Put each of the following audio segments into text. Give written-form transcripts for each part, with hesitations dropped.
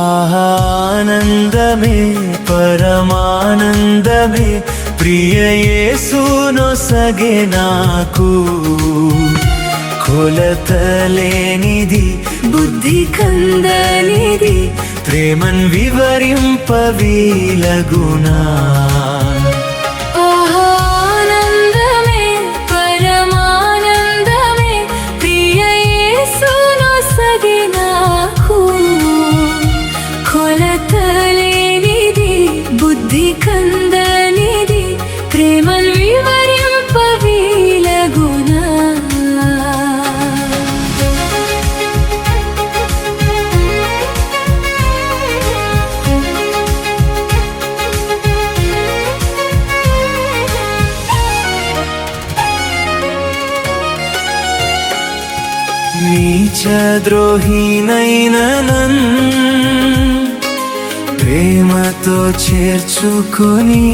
ఆనందమే పరమానందమే ప్రియ యేసునొసగే నాకు కొలతలేనిది బుద్ధి కందనిది ప్రేమన్ వివరింపవీలగునా ఆనందమే పరమానందమే ప్రియ యేసునొసగే నాకు కొలతలేనిది బుద్ధి కందనిది ప్రేమన్ వివరింపవీలగునా నీచద్రోహినైన నన్ను ప్రేమతో చేర్చుకొని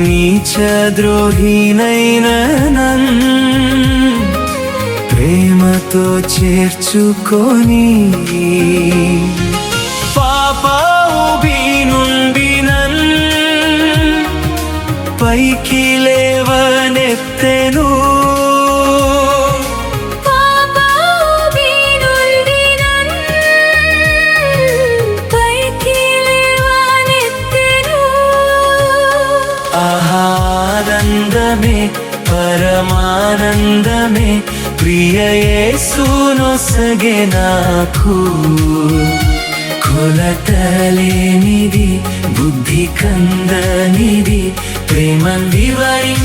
నీచద్రోహినైన నన్ను ప్రేమతో చేర్చుకొని పాప ఊబి నుండి నన్ను పైకి లేవనెత్తెను ఆనందమే పరమానందమే ప్రియ యేసునొసగే నాకు కొలతలేనిది బుద్ధి కందనిది ప్రేమన్ వివరింపవీలగునా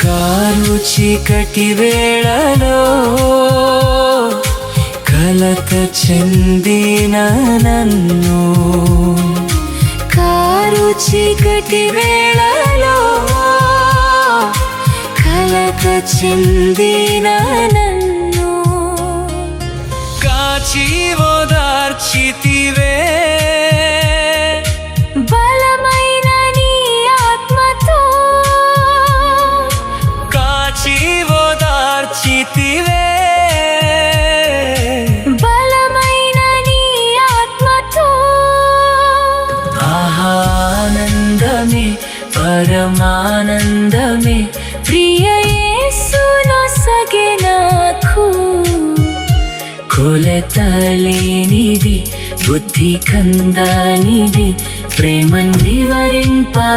కారు చీకటి వేళలో కలత చెందిన నన్ను కారు చీకటి వేళలో కలత చెందిన నన్ను కాచి ఓదార్చితివే బలమైన నీ ఆత్మతో కాచి ఓదార్చితివే బలమైన నీ ఆత్మతో ఆనందమే పరమానందమే ప్రియ యేసునొసగే నాకు కొలతలేనిది బుద్ధి కందనిది ప్రేమన్ వివరింపవీలగునా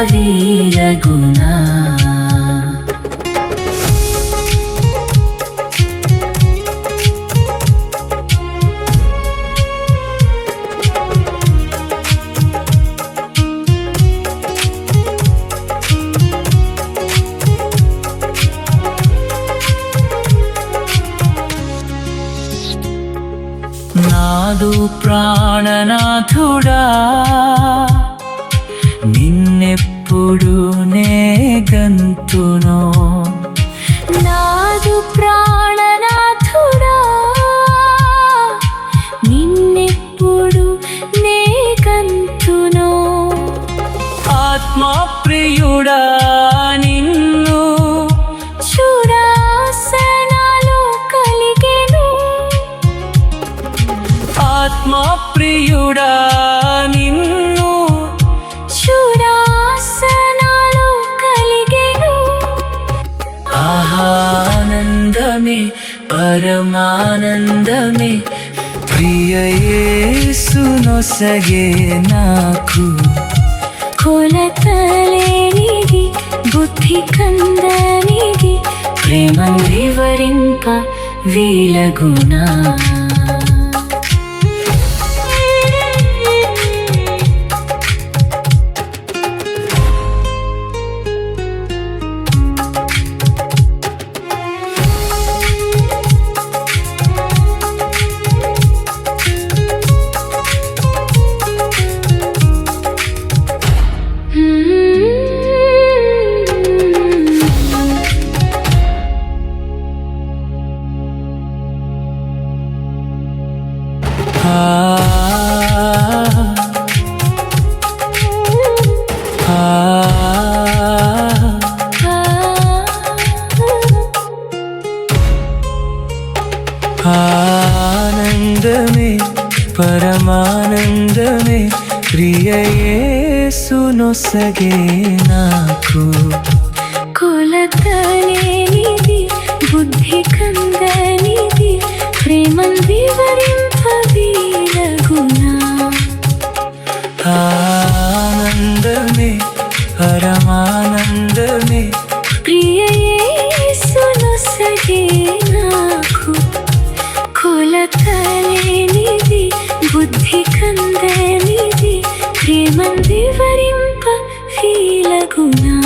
నాదు ప్రాణనాథుడా నిన్నెప్పుడు నే గంతునో నాదు ప్రాణనాథుడా నిన్నెప్పుడు నే గంతునో ఆత్మప్రియుడా నిన్ను చూడాసనాలు కలిగెను ఆత్మప్రియుడా నిన్ను చూడాసనాలు కలిగెను ఆనందమే పరమానందమే ప్రియ యేసునొసగే నాకు కొలతలేనిది బుద్ధి కందనిది ప్రేమన్ వివరింపవీలగునా ఆ ఆనందమే పరమానందమే ప్రియ యేసునొసగే నాకు కొలతలేనిది బుద్ధి కందనిది ప్రేమను వివరింపవీలగునా ఆనందమే పరమానందమే ప్రియ యేసునొసగే నాకు కొలతలేనిది బుద్ధి కందనిది ప్రేమను వివరింపవీలగునా